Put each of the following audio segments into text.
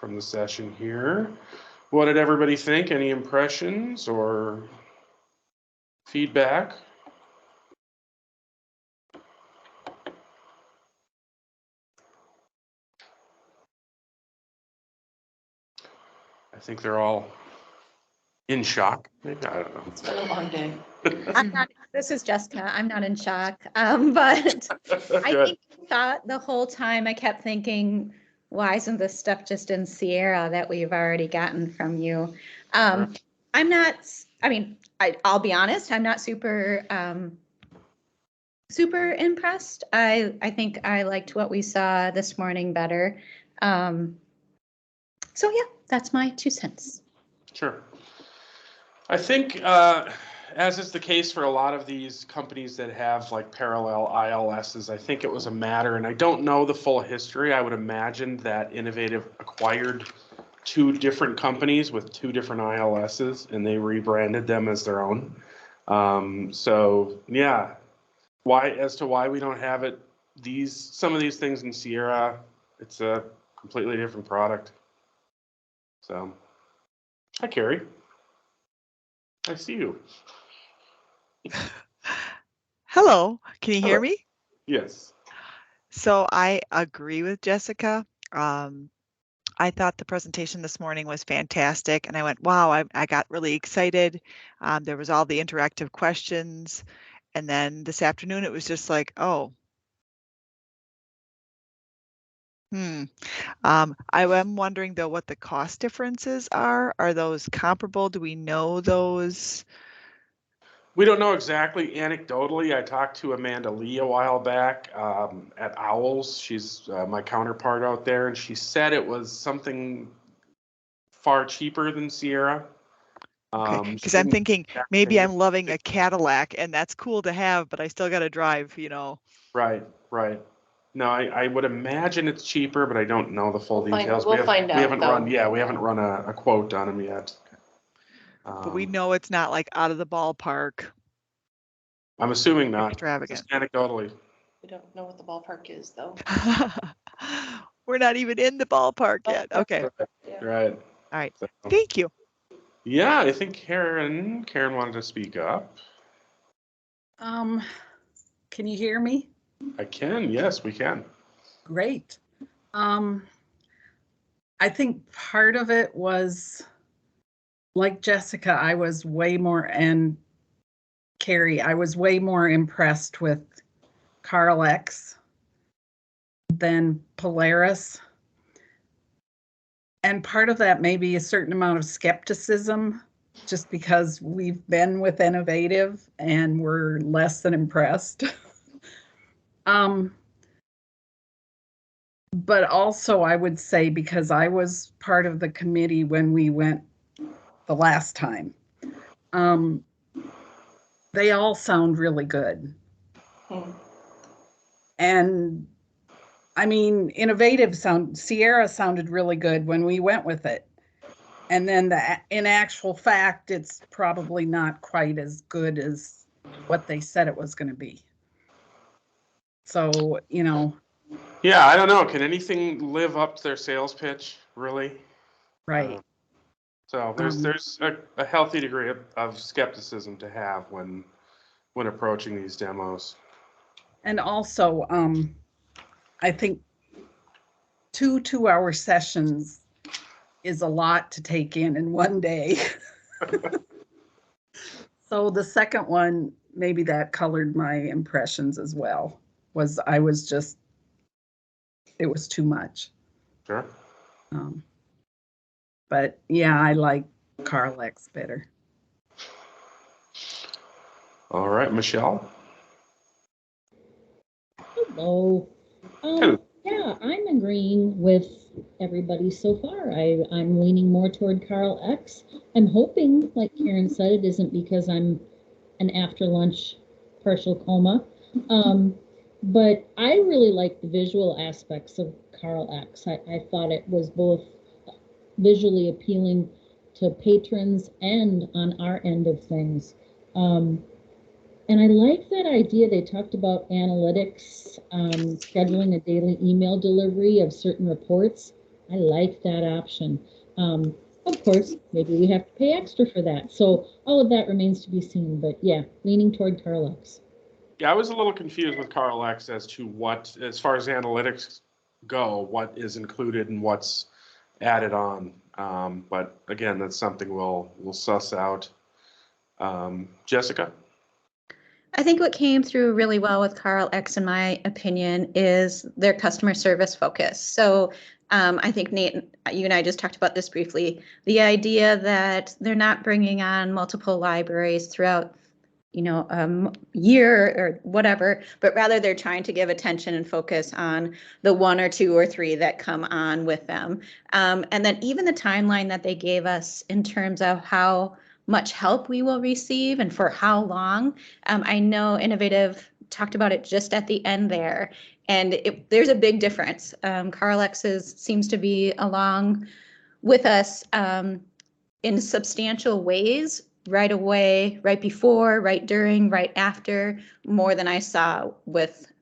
from the session here. What did everybody think? Any impressions or feedback? I think they're all in shock. Maybe, I don't know. It's been a long day. This is Jessica. I'm not in shock. But I thought the whole time I kept thinking, why isn't this stuff just in Sierra that we've already gotten from you? I'm not, I mean, I'll be honest, I'm not super impressed. I think I liked what we saw this morning better. So yeah, that's my 2 cents. Sure. I think, as is the case for a lot of these companies that have like parallel ILSs, I think it was a matter, and I don't know the full history. I would imagine that Innovative acquired 2 different companies with 2 different ILSs, and they rebranded them as their own. So yeah, as to why we don't have some of these things in Sierra, it's a completely different product. So, hi, Carrie. I see you. Hello, can you hear me? Yes. So I agree with Jessica. I thought the presentation this morning was fantastic, and I went, wow, I got really excited. There was all the interactive questions, and then this afternoon it was just like, oh. I am wondering though what the cost differences are. Are those comparable? Do we know those? We don't know exactly. Anecdotally, I talked to Amanda Lee a while back at Owls. She's my counterpart out there, and she said it was something far cheaper than Sierra. Because I'm thinking maybe I'm loving a Cadillac, and that's cool to have, but I still got to drive, you know. Right. No, I would imagine it's cheaper, but I don't know the full details. We'll find out. We haven't run a quote on them yet. But we know it's not like out of the ballpark. I'm assuming not. Extravagant. Just anecdotally. We don't know what the ballpark is, though. We're not even in the ballpark yet. Okay. Right. All right. So, thank you. Yeah, I think Karen wanted to speak up. Can you hear me? I can. Yes, we can. Great. I think part of it was, like Jessica, I was way more, and Carrie, I was way more impressed with Carl X than Polaris. And part of that may be a certain amount of skepticism, just because we've been with Innovative and we're less than impressed. But also I would say, because I was part of the committee when we went the last time, they all sound really good. And I mean, Sierra sounded really good when we went with it. And then in actual fact, it's probably not quite as good as what they said it was going to be. So, you know. Yeah, I don't know. Can anything live up to their sales pitch, really? Right. So there's a healthy degree of skepticism to have when approaching these demos. And also, I think 2 2-hour sessions is a lot to take in one day. So the second one, maybe that colored my impressions as well. It was too much. Sure. But yeah, I like Carl X better. All right, Michelle. Hello. Yeah, I'm agreeing with everybody so far. I'm leaning more toward Carl X. I'm hoping, like Karen said, it isn't because I'm an after lunch partial coma. But I really like the visual aspects of Carl X. I thought it was both visually appealing to patrons and on our end of things. And I like that idea. They talked about analytics, scheduling a daily email delivery of certain reports. I like that option. Of course, maybe we have to pay extra for that. So all of that remains to be seen. But yeah, leaning toward Carl X. Yeah, I was a little confused with Carl X as to what, as far as analytics go, what is included and what's added on. But again, that's something we'll suss out. Jessica? I think what came through really well with Carl X, in my opinion, is their customer service focus. So I think Nate, you and I just talked about this briefly. The idea that they're not bringing on multiple libraries throughout, year or whatever, but rather they're trying to give attention and focus on the one or two or three that come on with them. And then even the timeline that they gave us in terms of how much help we will receive and for how long. I know Innovative talked about it just at the end there, and there's a big difference. Carl X's seems to be along with us in substantial ways, right away, right before, right during, right after, more than I saw with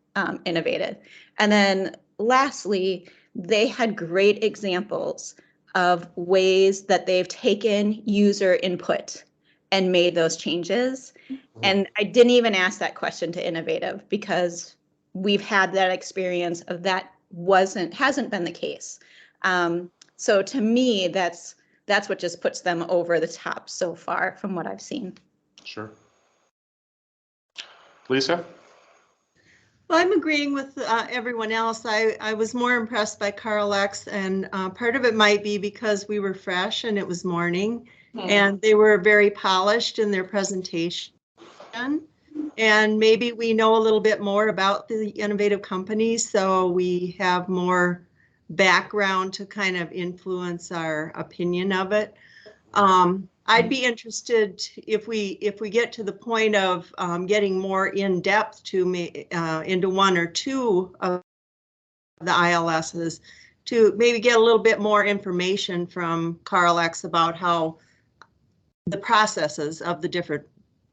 Innovative. And then lastly, they had great examples of ways that they've taken user input and made those changes. And I didn't even ask that question to Innovative because we've had that experience of that hasn't been the case. So to me, that's what just puts them over the top so far from what I've seen. Sure. Lisa? Well, I'm agreeing with everyone else. I was more impressed by Carl X, and part of it might be because we were fresh and it was morning, and they were very polished in their presentation. And maybe we know a little bit more about the innovative companies, so we have more background to kind of influence our opinion of it. I'd be interested if we get to the point of getting more in depth into one or two of the ILSs to maybe get a little bit more information from Carl X about how the processes of the different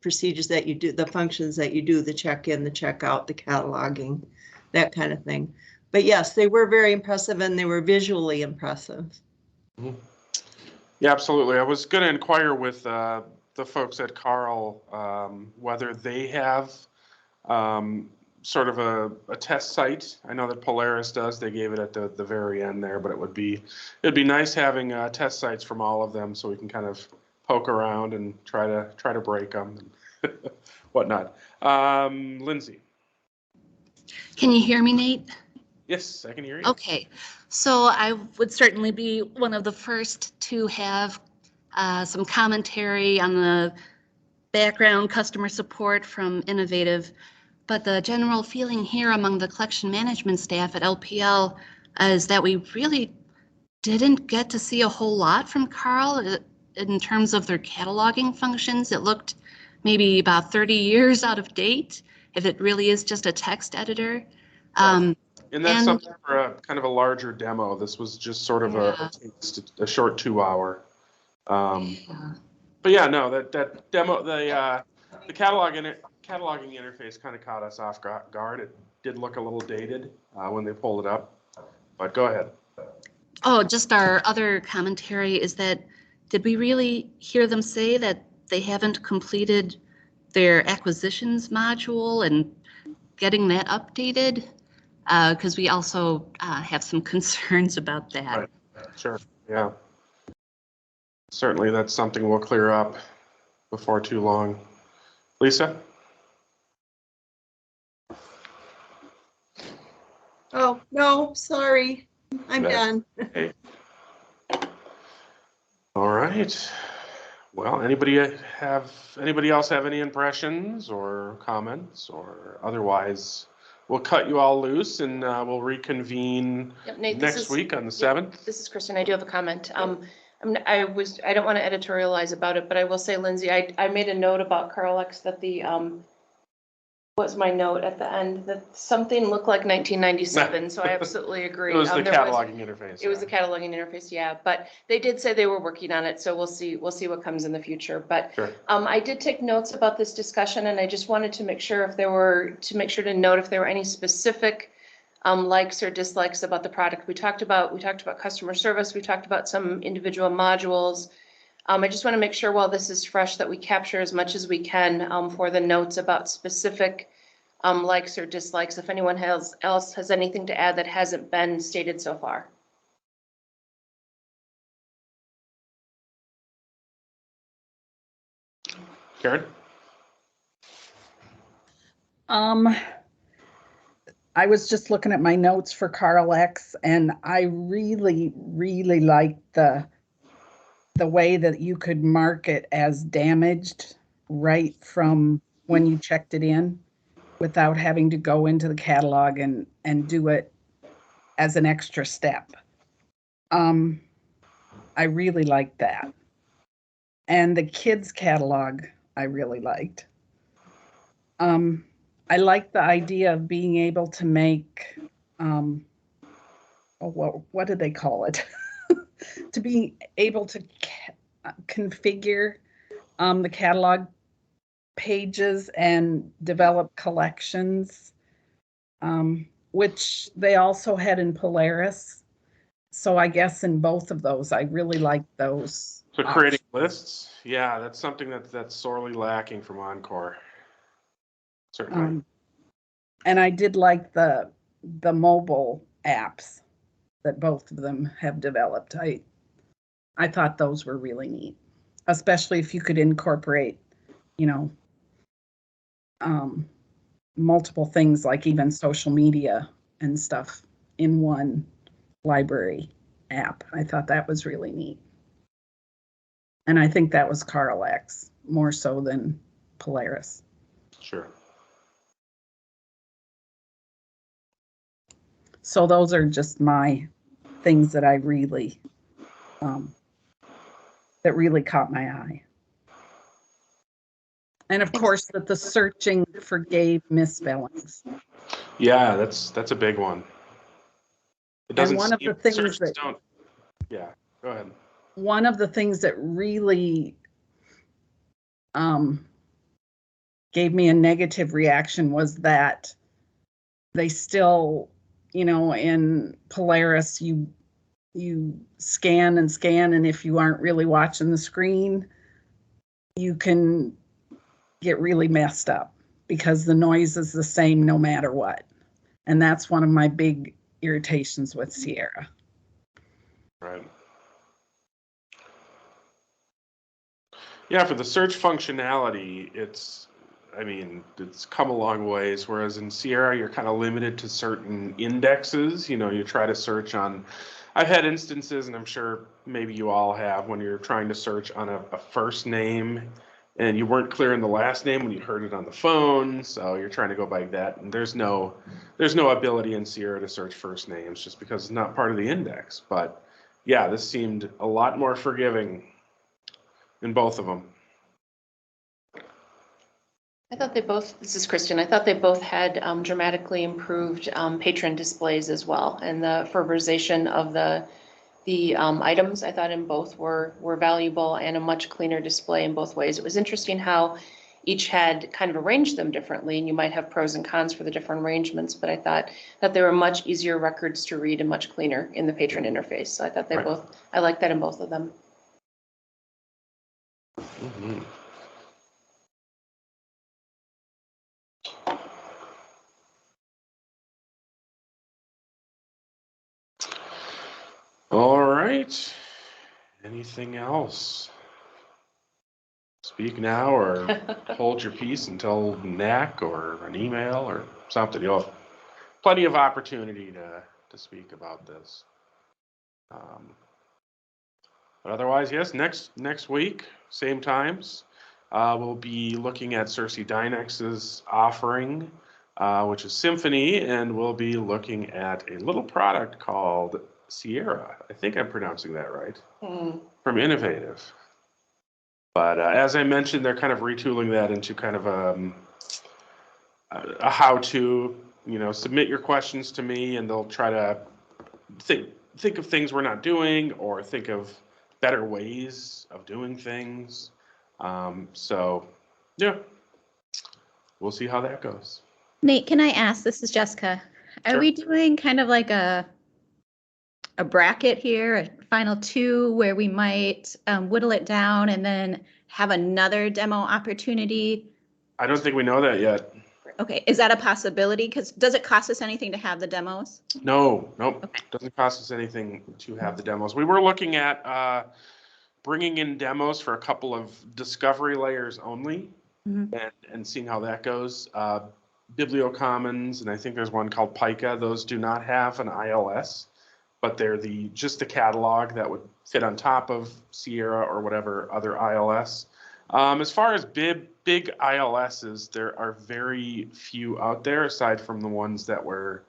procedures that you do, the functions that you do, the check-in, the check-out, the cataloging, that kind of thing. But yes, they were very impressive and they were visually impressive. Mm-hmm. Yeah, absolutely. I was going to inquire with the folks at Carl whether they have sort of a test site. I know that Polaris does. They gave it at the very end there, but it'd be nice having test sites from all of them so we can kind of poke around and try to break them and whatnot. Lindsay. Can you hear me, Nate? Yes, I can hear you. Okay, so I would certainly be one of the first to have some commentary on the background customer support from Innovative, but the general feeling here among the collection management staff at LPL is that we really didn't get to see a whole lot from Carl in terms of their cataloging functions. It looked maybe about 30 years out of date, if it really is just a text editor. And that's something for a kind of a larger demo. This was just sort of a short 2 hour. But yeah, no, that demo, the cataloging interface kind of caught us off guard. It did look a little dated when they pulled it up, but go ahead. Oh, just our other commentary is that, did we really hear them say that they haven't completed their acquisitions module and getting that updated? Because we also have some concerns about that. Right. Sure, yeah. Certainly that's something we'll clear up before too long. Lisa? Oh, no, sorry. I'm done. Okay. All right. Well, anybody else have any impressions or comments, or otherwise we'll cut you all loose and we'll reconvene Nate, next week on the 7th. This is Kristen. I do have a comment. I don't want to editorialize about it, but I will say, Lindsay, I made a note about Carl X that the what's my note at the end, that something looked like 1997. So I absolutely agree. It was the cataloging interface. It was the cataloging interface, yeah. But they did say they were working on it, so we'll see what comes in the future. But sure. I did take notes about this discussion, and I just wanted to make sure to note if there were any specific likes or dislikes about the product. We talked about customer service. We talked about some individual modules. I just want to make sure while this is fresh that we capture as much as we can for the notes about specific likes or dislikes. If anyone else has anything to add that hasn't been stated so far. Karen? I was just looking at my notes for Carl X, and I really, really liked the way that you could mark it as damaged right from when you checked it in without having to go into the catalog and do it as an extra step. I really liked that. And the kids catalog, I really liked. I like the idea of being able to make, what do they call it? To be able to configure the catalog pages and develop collections, which they also had in Polaris. So I guess in both of those, I really like those. So creating lists, yeah, that's something that's sorely lacking from Encore. Certainly. And I did like the mobile apps that both of them have developed. I thought those were really neat, especially if you could incorporate, multiple things like even social media and stuff in one library app. I thought that was really neat. And I think that was Carl X more so than Polaris. Sure. So those are just my things that I really, that really caught my eye. And of course, that the searching forgave misspellings. Yeah, that's a big one. It doesn't. And one of the things that don't. Yeah, go ahead. One of the things that really gave me a negative reaction was that they still, in Polaris, you scan and scan, and if you aren't really watching the screen, you can get really messed up because the noise is the same no matter what. And that's one of my big irritations with Sierra. Right. Yeah, for the search functionality, it's come a long ways, whereas in Sierra, you're kind of limited to certain indexes. You try to search on, I've had instances, and I'm sure maybe you all have, when you're trying to search on a first name and you weren't clear in the last name when you heard it on the phone, so you're trying to go by that, and there's no ability in Sierra to search first names just because it's not part of the index. But yeah, this seemed a lot more forgiving in both of them. I thought this is Kristen, I thought they both had dramatically improved patron displays as well. And the fervorization of the items, I thought in both were valuable and a much cleaner display in both ways. It was interesting how each had kind of arranged them differently, and you might have pros and cons for the different arrangements, but I thought that they were much easier records to read and much cleaner in the patron interface. So I thought I like that in both of them. Mm-hmm. All right. Anything else? Speak now or hold your peace until NAC or an email or something. You'll have plenty of opportunity to speak about this. But otherwise, yes, next week, same times, we'll be looking at Cersei Dynex's offering, which is Symphony, and we'll be looking at a little product called Sierra. I think I'm pronouncing that right. From Innovative. But as I mentioned, they're kind of retooling that into kind of a how-to, submit your questions to me, and they'll try to think of things we're not doing or think of better ways of doing things. So, yeah, we'll see how that goes. Nate, can I ask, this is Jessica. Are Sure. we doing kind of like a bracket here, a final two, where we might whittle it down and then have another demo opportunity? I don't think we know that yet. Okay, is that a possibility? Because does it cost us anything to have the demos? No, nope. Okay. Doesn't cost us anything to have the demos. We were looking at bringing in demos for a couple of discovery layers only Mhm. and seeing how that goes. Bibliocommons, and I think there's one called Pica. Those do not have an ILS, but they're just the catalog that would fit on top of Sierra or whatever other ILS. As far as big ILSs, there are very few out there aside from the ones that we're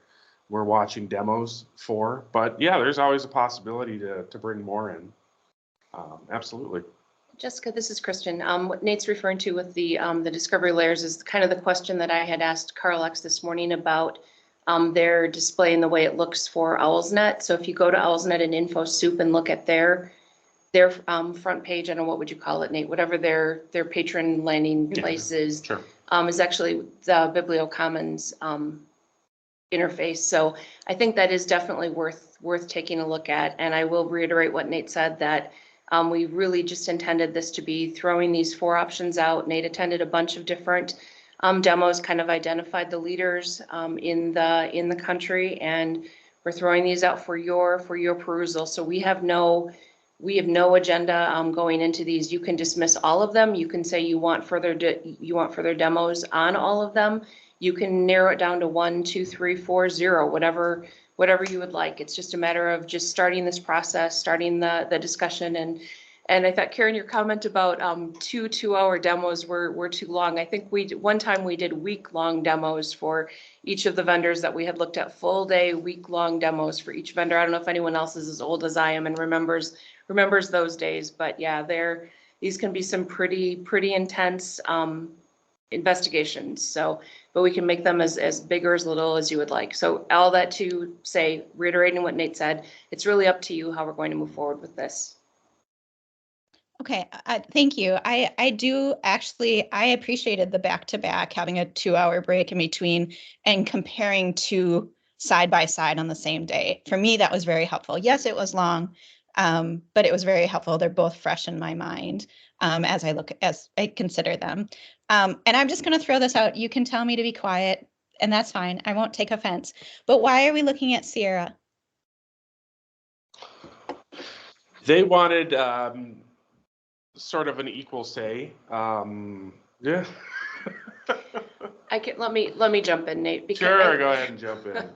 watching demos for. But yeah, there's always a possibility to bring more in. Absolutely. Jessica, this is Kristen. What Nate's referring to with the discovery layers is kind of the question that I had asked Carl X this morning about their display and the way it looks for OwlsNet. So if you go to OwlsNet and InfoSoup and look at their front page, I don't know, what would you call it, Nate? Whatever their patron landing place is, Sure. is actually the Bibliocommons interface. So I think that is definitely worth taking a look at. And I will reiterate what Nate said, that we really just intended this to be throwing these 4 options out. Nate attended a bunch of different demos, kind of identified the leaders in the country, and we're throwing these out for your perusal. So we have no agenda going into these. You can dismiss all of them. You can say you want further demos on all of them. You can narrow it down to 1, 2, 3, 4, 0, whatever you would like. It's just a matter of just starting this process, starting the discussion. And I thought, Karen, your comment about 2 2-hour demos were too long. I think one time we did week-long demos for each of the vendors that we had looked at, full day, week-long demos for each vendor. I don't know if anyone else is as old as I am and remembers those days, but yeah, these can be some pretty intense investigations. So, but we can make them as big or as little as you would like. So all that to say, reiterating what Nate said, it's really up to you how we're going to move forward with this. Okay, thank you. I do actually, I appreciated the back-to-back, having a 2-hour break in between and comparing 2 side by side on the same day. For me, that was very helpful. Yes, it was long, but it was very helpful. They're both fresh in my mind as I consider them. And I'm just going to throw this out. You can tell me to be quiet, and that's fine. I won't take offense. But why are we looking at Sierra? They wanted sort of an equal say. Yeah. Let me jump in, Nate. Sure, go ahead and jump in.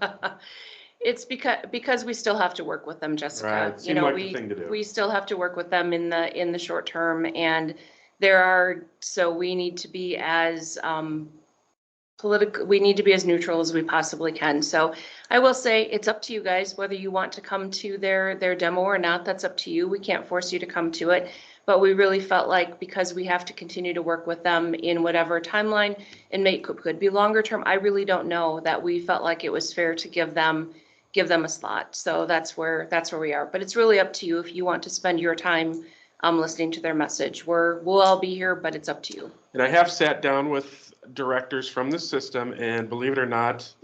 It's because we still have to work with them, Jessica. Right. Seemed like the thing to do. We still have to work with them in the short term, and so we need to be as we need to be as neutral as we possibly can. So I will say it's up to you guys whether you want to come to their demo or not. That's up to you. We can't force you to come to it. But we really felt like, because we have to continue to work with them in whatever timeline, and could be longer term, I really don't know, that we felt like it was fair to give them a slot. So that's where we are. But it's really up to you if you want to spend your time listening to their message. We'll all be here, but it's up to you. And I have sat down with directors from the system, and believe it or not,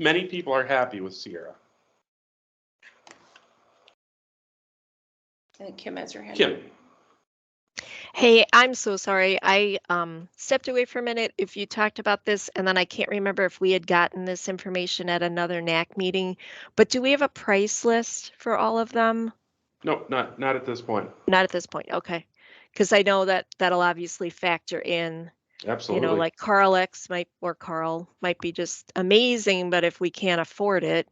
many people are happy with Sierra. I think Kim has her hand. Kim. Hey, I'm so sorry. I stepped away for a minute if you talked about this, and then I can't remember if we had gotten this information at another NAC meeting, but do we have a price list for all of them? No, not at this point. Not at this point, okay. Because I know that'll obviously factor in, Absolutely. like Carl might be just amazing, but if we can't afford it,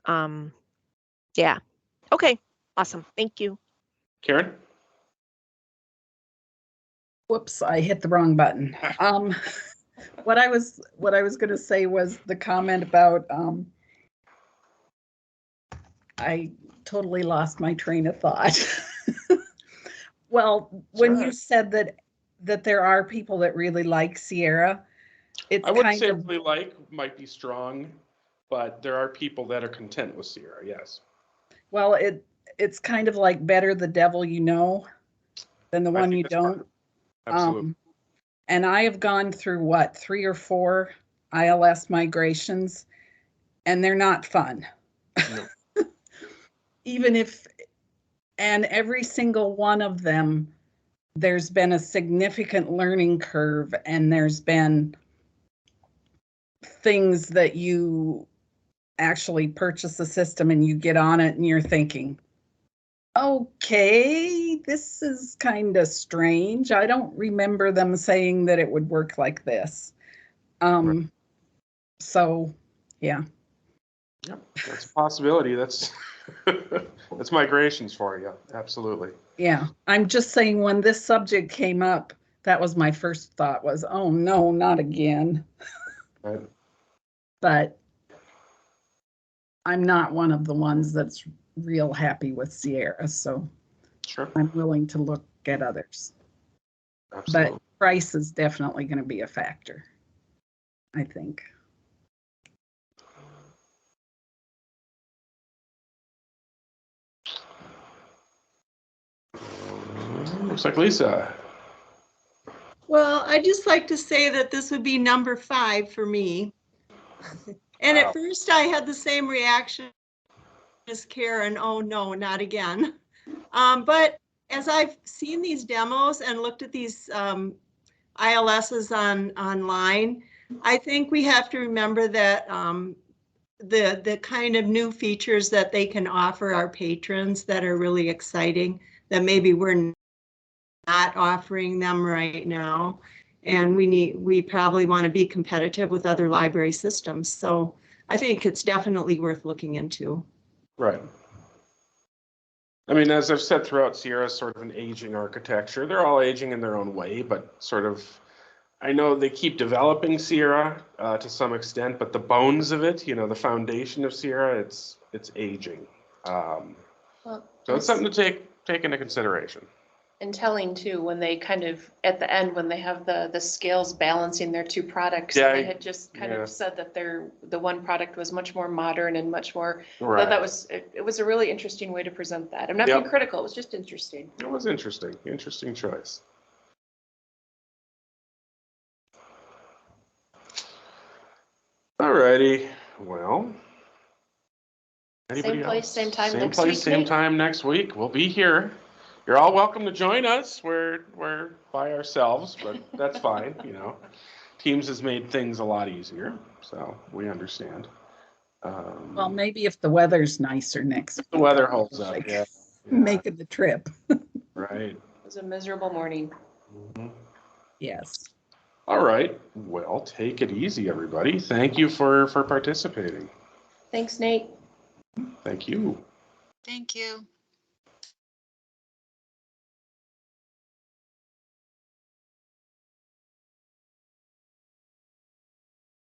yeah. Okay, awesome, thank you. Karen? Whoops, I hit the wrong button. What I was going to say was the comment about, I totally lost my train of thought. Well, when you said that there are people that really like Sierra, it's I wouldn't kind say of, really might be strong, but there are people that are content with Sierra, yes. well, it's kind of like better the devil you know than the one you don't. Absolutely. And I have gone through 3 or 4 ILS migrations, and they're not fun. No. Even if, and every single one of them, there's been a significant learning curve, and there's been things that you actually purchase a system and you get on it and you're thinking, okay, this is kind of strange. I don't remember them saying that it would work like this. Right. So, yeah. Yep, that's a possibility. That's that's migrations for you. Absolutely. Yeah, I'm just saying when this subject came up, that was my first thought was, oh no, not again. Right. But I'm not one of the ones that's real happy with Sierra, so Sure. I'm willing to look at others. Absolutely. But price is definitely going to be a factor, I think. Looks like Lisa. Well, I'd just like to say that this would be number 5 for me. And Wow. at first I had the same reaction as Karen, oh no, not again. But as I've seen these demos and looked at these ILSs online, I think we have to remember that the kind of new features that they can offer our patrons that are really exciting, that maybe we're not offering them right now. And we probably want to be competitive with other library systems. So I think it's definitely worth looking into. Right. I mean, as I've said throughout, Sierra is sort of an aging architecture. They're all aging in their own way, but sort of, I know they keep developing Sierra to some extent, but the bones of it, you know, the foundation of Sierra, it's aging. Well, So it's something to take into consideration. and telling too, when they kind of, at the end, when they have the scales balancing their two products, Yeah, they had just kind yeah. of said that the one product was much more modern and much more, I Right. thought that was, it was a really interesting way to present that. I'm not Yep. being critical, it was just interesting. It was interesting. Interesting choice. Alrighty. Well. Anybody Same place, else? same time Same next place, week, same Nate? time next week. We'll be here. You're all welcome to join us. We're by ourselves, but that's fine. You know, Teams has made things a lot easier, so we understand. Well, maybe if the weather's nicer next The weather holds up. like, Yeah. making the trip. Right. It was a miserable morning. Mhm. Yes. All right. Well, take it easy, everybody. Thank you for participating. Thanks, Nate. Thank you. Thank you.